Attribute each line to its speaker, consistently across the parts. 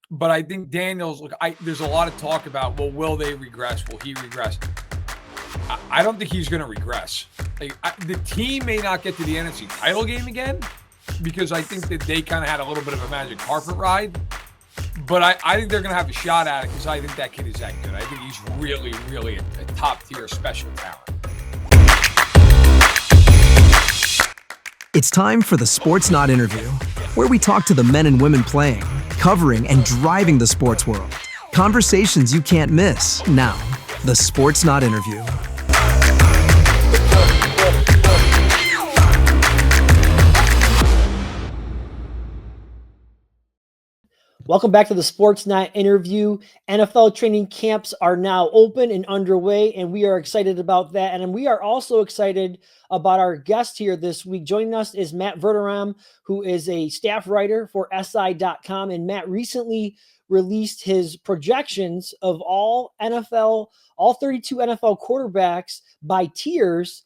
Speaker 1: But I think Daniels, look, there's a lot of talk about, well, will they regress? Will he regress? I don't think he's going to regress. The team may not get to the NFC title game again because I think that they kind of had a little bit of a magic carpet ride. But I think they're going to have a shot at it because I think that kid is that good. I think he's really, really a top-tier special talent.
Speaker 2: It's time for the Sportsnaut Interview, where we talk to the men and women playing, covering, and driving the sports world. Conversations you can't miss. Now, the Sportsnaut Interview.
Speaker 3: Welcome back to the Sportsnaut Interview. NFL training camps are now open and underway, and we are excited about that. And we are also excited about our guest here this week. Joining us is Matt Verderame, who is a staff writer for SI.com. And Matt recently released his projections of all 32 NFL quarterbacks by tiers.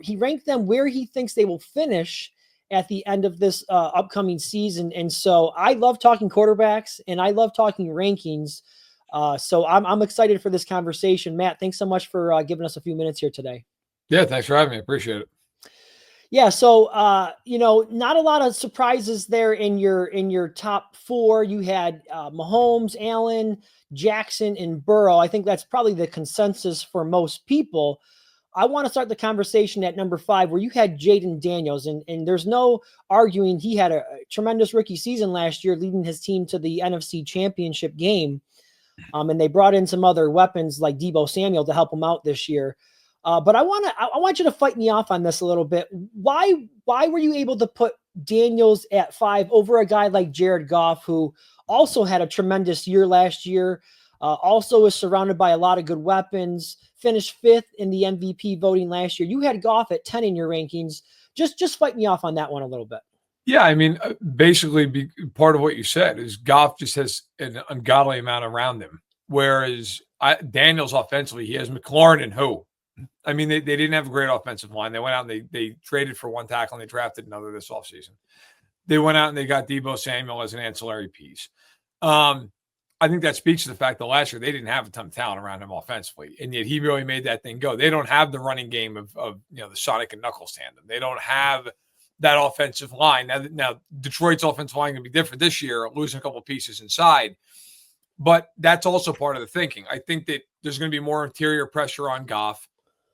Speaker 3: He ranked them where he thinks they will finish at the end of this upcoming season. And so I love talking quarterbacks and I love talking rankings. So I'm excited for this conversation. Matt, thanks so much for giving us a few minutes here today.
Speaker 1: Yeah, thanks for having me. I appreciate it.
Speaker 3: Yeah, so not a lot of surprises there in your top four. You had Mahomes, Allen, Jackson, and Burrow. I think that's probably the consensus for most people. I want to start the conversation at number 5, where you had Jayden Daniels, and there's no arguing he had a tremendous rookie season last year, leading his team to the NFC Championship game. And they brought in some other weapons like Deebo Samuel to help him out this year. But I want you to fight me off on this a little bit. Why were you able to put Daniels at 5 over a guy like Jared Goff, who also had a tremendous year last year? Also is surrounded by a lot of good weapons, finished 5th in the MVP voting last year. You had Goff at 10 in your rankings. Just fight me off on that one a little bit.
Speaker 1: Yeah, I mean, basically part of what you said is Goff just has an ungodly amount around him. Whereas Daniels offensively, he has McLaurin and who? I mean, they didn't have a great offensive line. They went out and they traded for one tackle and they drafted another this offseason. They went out and they got Deebo Samuel as an ancillary piece. I think that speaks to the fact that last year they didn't have a ton of talent around him offensively, and yet he really made that thing go. They don't have the running game of the Sonic and Knuckles tandem. They don't have that offensive line. Now Detroit's offensive line is going to be different this year, losing a couple of pieces inside, but that's also part of the thinking. I think that there's going to be more interior pressure on Goff.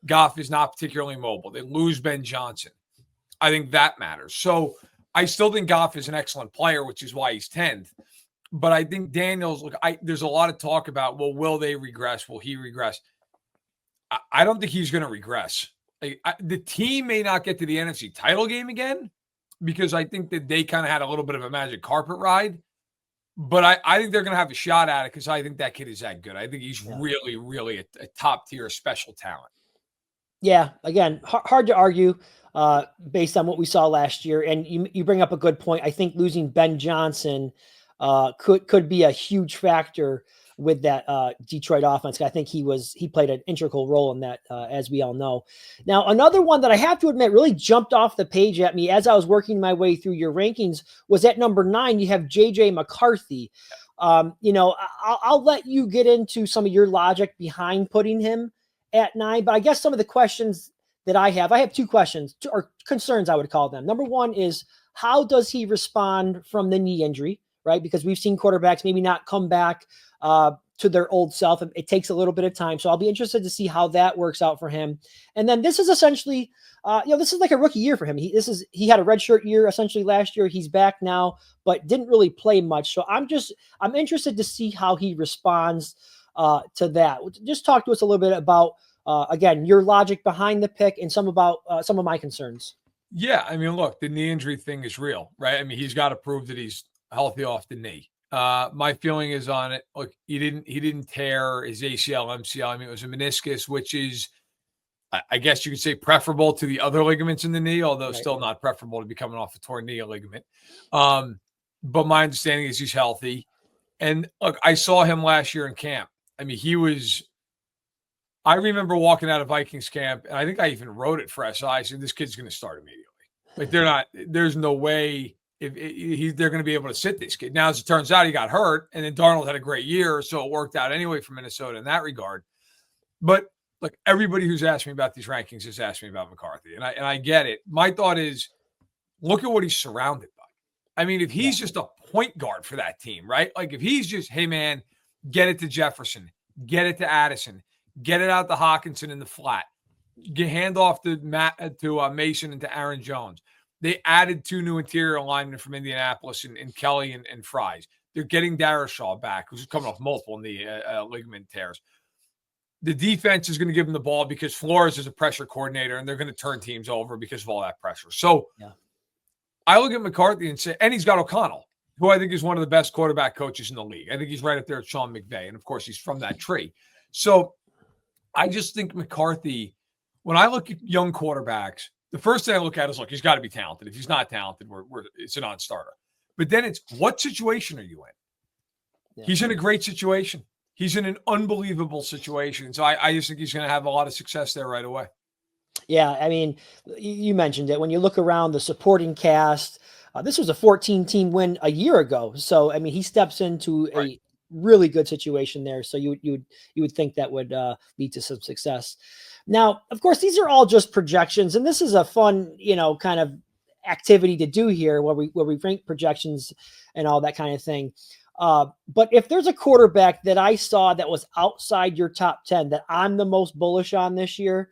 Speaker 1: Goff is not particularly mobile. They lose Ben Johnson. I think that matters. So I still think Goff is an excellent player, which is why he's 10th. But I think Daniels, look, there's a lot of talk about, well, will they regress? Will he regress? I don't think he's going to regress. The team may not get to the NFC title game again because I think that they kind of had a little bit of a magic carpet ride. But I think they're going to have a shot at it because I think that kid is that good. I think he's really, really a top-tier special talent.
Speaker 3: Yeah, again, hard to argue based on what we saw last year. And you bring up a good point. I think losing Ben Johnson could be a huge factor with that Detroit offense. I think he played an integral role in that, as we all know. Now, another one that I have to admit really jumped off the page at me as I was working my way through your rankings was at number 9. You have JJ McCarthy. I'll let you get into some of your logic behind putting him at 9, but I guess some of the questions that I have 2 questions or concerns, I would call them. Number 1 is, how does he respond from the knee injury? Right? Because we've seen quarterbacks maybe not come back to their old self. It takes a little bit of time. So I'll be interested to see how that works out for him. And then this is essentially, this is like a rookie year for him. He had a redshirt year essentially last year. He's back now, but didn't really play much. So I'm interested to see how he responds to that. Just talk to us a little bit about, again, your logic behind the pick and some of my concerns.
Speaker 1: Yeah. I mean, look, the knee injury thing is real, right? I mean, he's got to prove that he's healthy off the knee. My feeling is on it. Look, he didn't tear his ACL, MCL. I mean, it was a meniscus, which is, I guess you could say, preferable to the other ligaments in the knee, although still not preferable to be coming off a torn knee ligament. But my understanding is he's healthy. And look, I saw him last year in camp. I mean, I remember walking out of Vikings camp, and I think I even wrote it for SI. I said, this kid's going to start immediately. Like, there's no way they're going to be able to sit this kid. Now, as it turns out, he got hurt, and then Darnold had a great year, so it worked out anyway for Minnesota in that regard. But look, everybody who's asked me about these rankings has asked me about McCarthy, and I get it. My thought is, look at what he's surrounded by. I mean, if he's just a point guard for that team, right? Like if he's just, hey man, get it to Jefferson, get it to Addison, get it out to Hawkinson in the flat, hand off to Mason and to Aaron Jones. They added 2 new interior linemen from Indianapolis and Kelly and Fries. They're getting Darrisaw back, who's coming off multiple knee ligament tears. The defense is going to give them the ball because Flores is a pressure coordinator, and they're going to turn teams over because of all that pressure. So I look at McCarthy and say, and he's got O'Connell, who I think is one of the best quarterback coaches in the league. I think he's right up there with Sean McVay, and of course he's from that tree. So I just think McCarthy, when I look at young quarterbacks, the first thing I look at is, look, he's got to be talented. If he's not talented, it's a non-starter. But then it's, what situation are you in? Yeah. He's in a great situation. He's in an unbelievable situation. So I just think he's going to have a lot of success there right away.
Speaker 3: Yeah, I mean, you mentioned it. When you look around the supporting cast, this was a 14-team win a year ago. So, I mean, he steps into a really good situation there. So you would think that would lead to some success. Now, of course, these are all just projections, and this is a fun, kind of activity to do here where we rank projections and all that kind of thing. But if there's a quarterback that I saw that was outside your top 10 that I'm the most bullish on this year,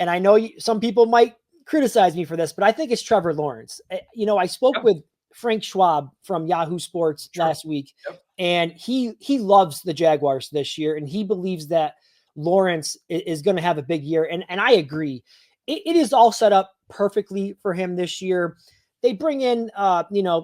Speaker 3: and I know some people might criticize me for this, but I think it's Trevor Lawrence. I spoke with Frank Schwab from Yahoo Sports last week, and he loves the Jaguars this year, and he believes that Lawrence is going to have a big year. And I agree. It is all set up perfectly for him this year. They bring in,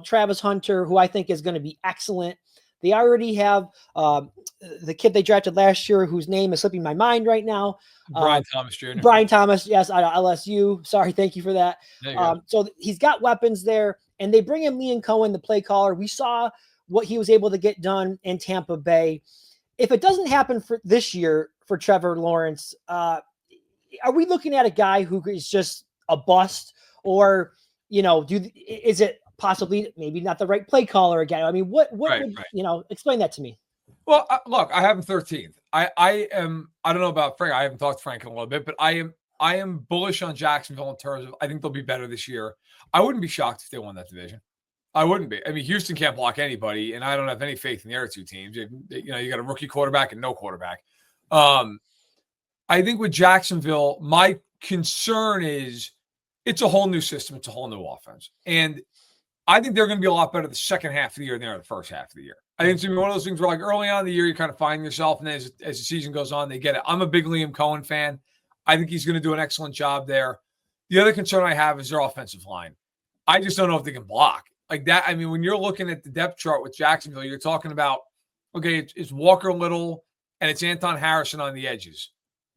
Speaker 3: Travis Hunter, who I think is going to be excellent. They already have the kid they drafted last year, whose name is slipping my mind right now.
Speaker 1: Brian Thomas Jr.
Speaker 3: Brian Thomas, yes, out of LSU. Sorry, thank you for that. So he's got weapons there, and they bring in Liam Cohen, the play caller. We saw what he was able to get done in Tampa Bay. If it doesn't happen for this year for Trevor Lawrence, are we looking at a guy who is just a bust, or is it possibly maybe not the right play caller again? I mean, what would explain that to me?
Speaker 1: Well, look, I have him 13th. I don't know about Frank. I haven't talked to Frank in a little bit, but I am bullish on Jacksonville in terms of, I think they'll be better this year. I wouldn't be shocked if they won that division. I wouldn't be. I mean, Houston can't block anybody, and I don't have any faith in the other two teams. You got a rookie quarterback and no quarterback. I think with Jacksonville, my concern is it's a whole new system. It's a whole new offense. And I think they're going to be a lot better the second half of the year than they are the first half of the year. I think it's going to be one of those things where, like, early on in the year, you kind of find yourself, and then as the season goes on, they get it. I'm a big Liam Cohen fan. I think he's going to do an excellent job there. The other concern I have is their offensive line. I just don't know if they can block. Like that, I mean, when you're looking at the depth chart with Jacksonville, you're talking about, okay, it's Walker Little and it's Anton Harrison on the edges.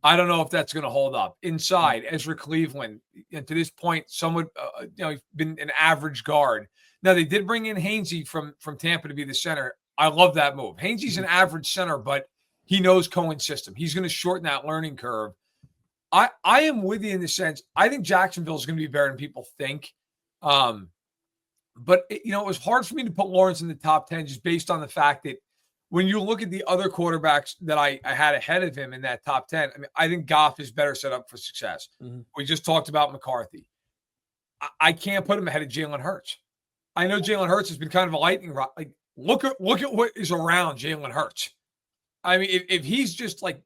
Speaker 1: I don't know if that's going to hold up. Inside, Ezra Cleveland, and to this point, someone, been an average guard. Now, they did bring in Hainsey from Tampa to be the center. I love that move. Hainsey's an average center, but he knows Cohen's system. He's going to shorten that learning curve. I am with you in the sense, I think Jacksonville is going to be better than people think. But, it was hard for me to put Lawrence in the top 10 just based on the fact that when you look at the other quarterbacks that I had ahead of him in that top 10, I mean, I think Goff is better set up for success. Mm-hmm. We just talked about McCarthy. I can't put him ahead of Jalen Hurts. I know Jalen Hurts has been kind of a lightning rod. Like, look at what is around Jalen Hurts. I mean, if he's just like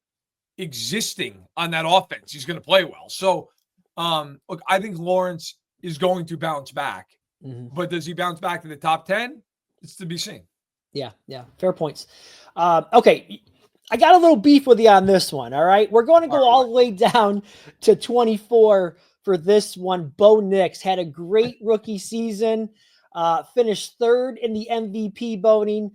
Speaker 1: existing on that offense, he's going to play well. So, look, I think Lawrence is going to bounce back. Mm-hmm. But does he bounce back to the top 10? It's to be seen.
Speaker 3: Yeah. Fair points. Okay. I got a little beef with you on this one. All right. We're going to go all the way down to 24 for this one. Bo Nix had a great rookie season, finished third in the MVP voting,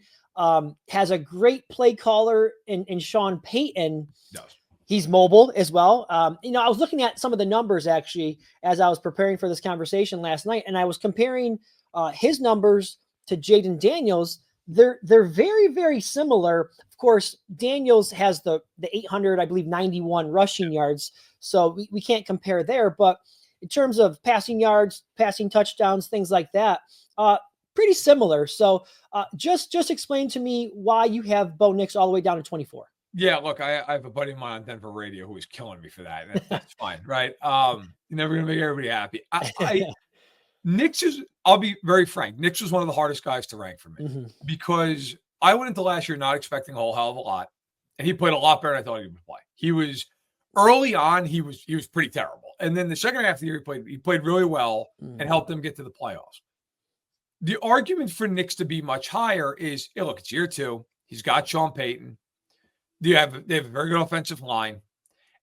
Speaker 3: has a great play caller in Sean Payton.
Speaker 1: Yes.
Speaker 3: He's mobile as well. I was looking at some of the numbers actually as I was preparing for this conversation last night, and I was comparing his numbers to Jayden Daniels. They're very, very similar. Of course, Daniels has the 800, I believe, 91 rushing yards, so we can't compare there. But in terms of passing yards, passing touchdowns, things like that, pretty similar. So just explain to me why you have Bo Nix all the way down to 24.
Speaker 1: Yeah, look, I have a buddy of mine on Denver radio who is killing me for that. That's fine, right? You're never gonna make everybody happy. Nix is, I'll be very frank, Nix was one of the hardest guys to rank for me because I went into last year not expecting a whole hell of a lot, and he played a lot better than I thought he would play. He was early on, he was pretty terrible, and then the second half of the year he played really well and helped them get to the playoffs. The argument for Nix to be much higher is, hey, look, it's year 2. He's got Sean Payton. They have a very good offensive line.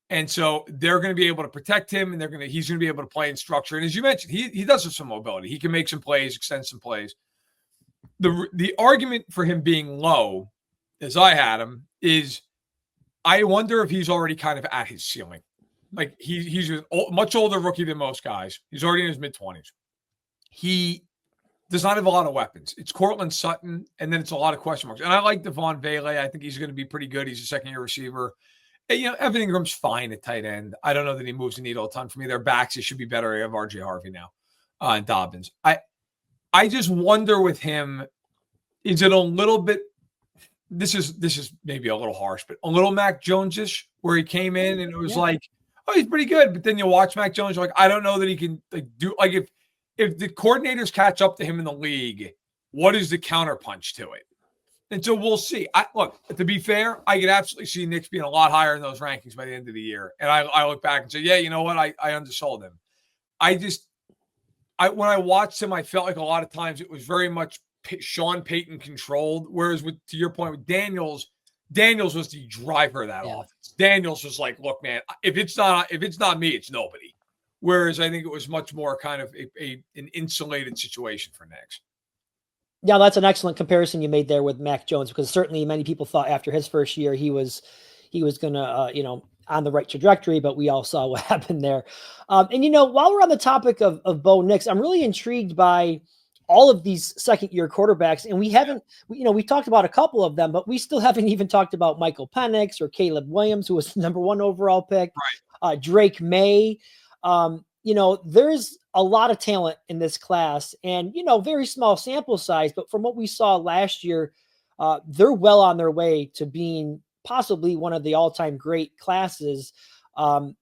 Speaker 1: And so they're going to be able to protect him, and he's going to be able to play in structure. And as you mentioned, he does have some mobility. He can make some plays, extend some plays. The argument for him being low, as I had him, is I wonder if he's already kind of at his ceiling. Like he's a much older rookie than most guys. He's already in his mid-20s. He does not have a lot of weapons. It's Cortland Sutton, and then it's a lot of question marks. And I like Devon Vele. I think he's going to be pretty good. He's a second-year receiver. And, Evan Ingram's fine at tight end. I don't know that he moves the needle a ton for me. Their backs, it should be better. I have RJ Harvey now and Dobbins. I just wonder with him, is it a little bit – this is maybe a little harsh, but a little Mac Jones-ish where he came in and it was like, oh, he's pretty good. But then you watch Mac Jones, you're like, I don't know that he can do – like if the coordinators catch up to him in the league, what is the counterpunch to it? And so we'll see. Look, to be fair, I could absolutely see Nix being a lot higher in those rankings by the end of the year. And I look back and say, yeah, you know what? I undersold him. When I watched him, I felt like a lot of times it was very much Sean Payton controlled. Whereas to your point with Daniels was the driver of that offense. Daniels was like, look, man, if it's not me, it's nobody. Whereas I think it was much more kind of an insulated situation for Nix.
Speaker 3: Yeah, that's an excellent comparison you made there with Mac Jones, because certainly many people thought after his first year he was going to, on the right trajectory, but we all saw what happened there. And while we're on the topic of Bo Nix, I'm really intrigued by all of these second-year quarterbacks, and we talked about a couple of them, but we still haven't even talked about Michael Penix or Caleb Williams, who was the number 1 overall pick, Drake May. There's a lot of talent in this class and, very small sample size, but from what we saw last year, they're well on their way to being possibly one of the all-time great classes. When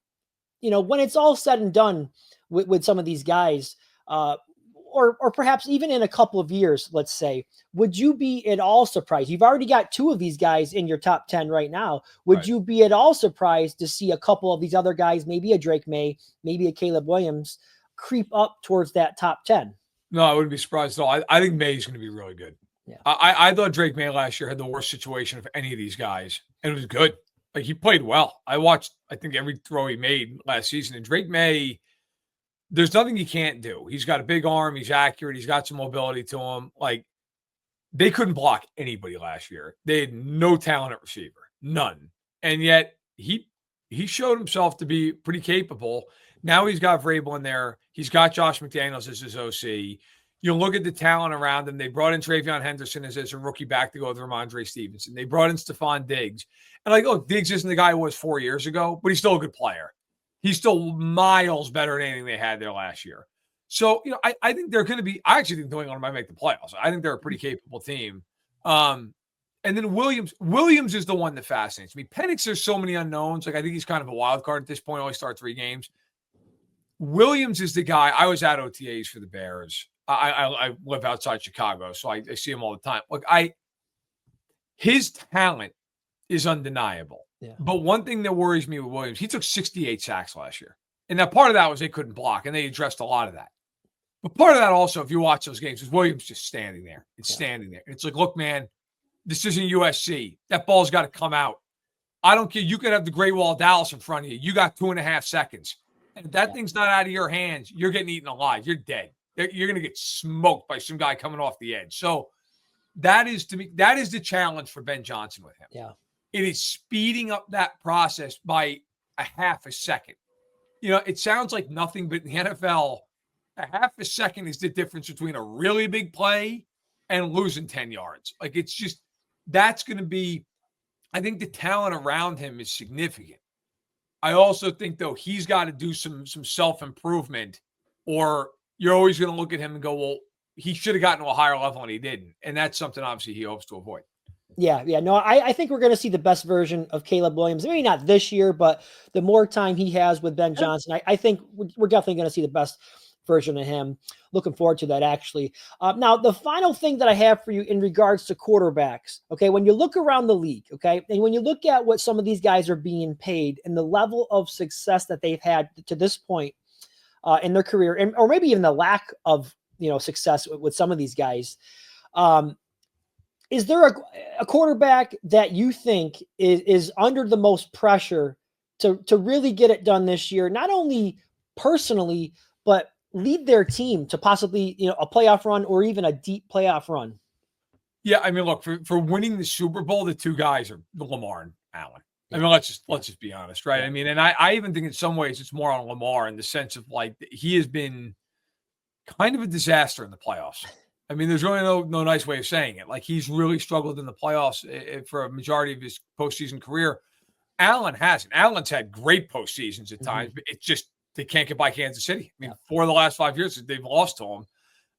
Speaker 3: it's all said and done with some of these guys, or perhaps even in a couple of years, let's say, would you be at all surprised? You've already got 2 of these guys in your top 10 right now. Would you be at all surprised to see a couple of these other guys, maybe a Drake May, maybe a Caleb Williams, creep up towards that top 10?
Speaker 1: No, I wouldn't be surprised at all. I think May's going to be really good. Yeah. I thought Drake May last year had the worst situation of any of these guys, and it was good. Like, he played well. I watched, I think, every throw he made last season, and Drake May, there's nothing he can't do. He's got a big arm. He's accurate. He's got some mobility to him. Like, they couldn't block anybody last year. They had no talent at receiver, none. And yet he showed himself to be pretty capable. Now he's got Vrabel in there. He's got Josh McDaniels as his OC. You look at the talent around him. They brought in Travion Henderson as a rookie back to go with Ramondre Stevenson. They brought in Stephon Diggs. And look, Diggs isn't the guy he was 4 years ago, but he's still a good player. He's still miles better than anything they had there last year. So, I think they're going to be – I actually think New England might make the playoffs. I think they're a pretty capable team. And then Williams is the one that fascinates me. Penix, there's so many unknowns. Like, I think he's kind of a wild card at this point. Only start 3 games. Williams is the guy. I was at OTAs for the Bears. I live outside Chicago, so I see him all the time. Look, his talent is undeniable. Yeah. But one thing that worries me with Williams, he took 68 sacks last year. And now part of that was they couldn't block, and they addressed a lot of that. But part of that also, if you watch those games, is Williams just standing there. Standing there. And it's like, look, man, this isn't USC. That ball's got to come out. I don't care. You could have the Great Wall of Dallas in front of you. You got 2.5 seconds. And if that thing's not out of your hands, you're getting eaten alive. You're dead. You're going to get smoked by some guy coming off the edge. So that is, to me, that is the challenge for Ben Johnson with him. Yeah. It is speeding up that process by a half a second. It sounds like nothing, but in the NFL, a half a second is the difference between a really big play and losing 10 yards. Like, it's just, that's going to be, I think the talent around him is significant. I also think, though, he's got to do some self-improvement, or you're always going to look at him and go, well, he should have gotten to a higher level and he didn't. And that's something obviously he hopes to avoid.
Speaker 3: Yeah. No, I think we're going to see the best version of Caleb Williams. Maybe not this year, but the more time he has with Ben Johnson, I think we're definitely going to see the best version of him. Looking forward to that, actually. Now, the final thing that I have for you in regards to quarterbacks, okay, when you look around the league, okay, and when you look at what some of these guys are being paid and the level of success that they've had to this point in their career, and or maybe even the lack of success with some of these guys, is there a quarterback that you think is under the most pressure to really get it done this year, not only personally, but lead their team to possibly, a playoff run or even a deep playoff run?
Speaker 1: Yeah, I mean, look, for winning the Super Bowl, the two guys are Lamar and Allen. I mean, let's just be honest, right? I mean, and I even think in some ways it's more on Lamar in the sense of like he has been kind of a disaster in the playoffs. I mean, there's really no nice way of saying it. Like he's really struggled in the playoffs for a majority of his postseason career. Allen hasn't. Allen's had great postseasons at times, but it's just they can't get by Kansas City. I mean, 4 of the last 5 years they've lost to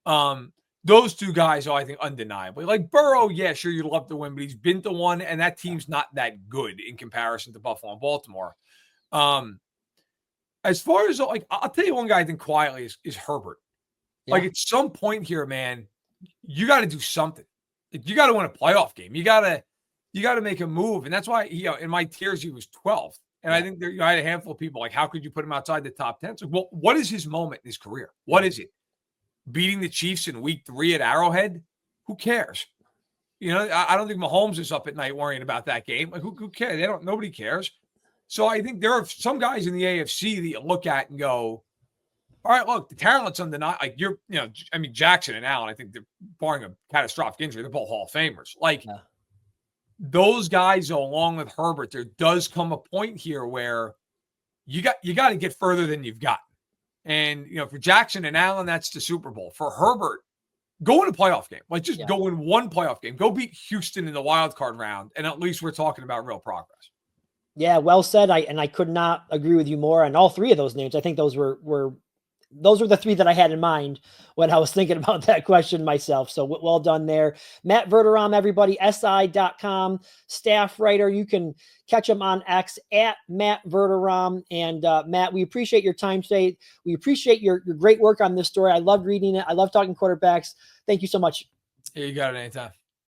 Speaker 1: him. Those two guys are, I think, undeniably. Like Burrow, yeah, sure, you'd love to win, but he's been to one, and that team's not that good in comparison to Buffalo and Baltimore. As far as, like, I'll tell you one guy I think quietly is Herbert. Yeah. Like, at some point here, man, you got to do something. Like, you got to win a playoff game. You got to make a move, and that's why, in my tiers, he was 12th. And I think I had a handful of people like, how could you put him outside the top 10? So, well, what is his moment in his career? What is it? Beating the Chiefs in week 3 at Arrowhead? Who cares? I don't think Mahomes is up at night worrying about that game. Like, who cares? Nobody cares. So I think there are some guys in the AFC that you look at and go, all right, look, the talent's undeniable. Like Jackson and Allen, I think they're barring a catastrophic injury, they're both Hall of Famers. Like those guys, along with Herbert, there does come a point here where you got to get further than you've got. And, for Jackson and Allen, that's the Super Bowl. For Herbert, go win a playoff game. Like, just go win one playoff game. Go beat Houston in the wild card round, and at least we're talking about real progress. Yeah, well said. I could not agree with you more on all 3 of those names. I think those were the 3 that I had in mind when I was thinking about that question myself. So well done there. Matt Verderame, everybody, SI.com, staff writer. You can catch him on X at Matt Verderame. And Matt, we appreciate your time today. We appreciate your great work on this story. I love reading it. I love talking quarterbacks. Thank you so much. Yeah, you got it anytime.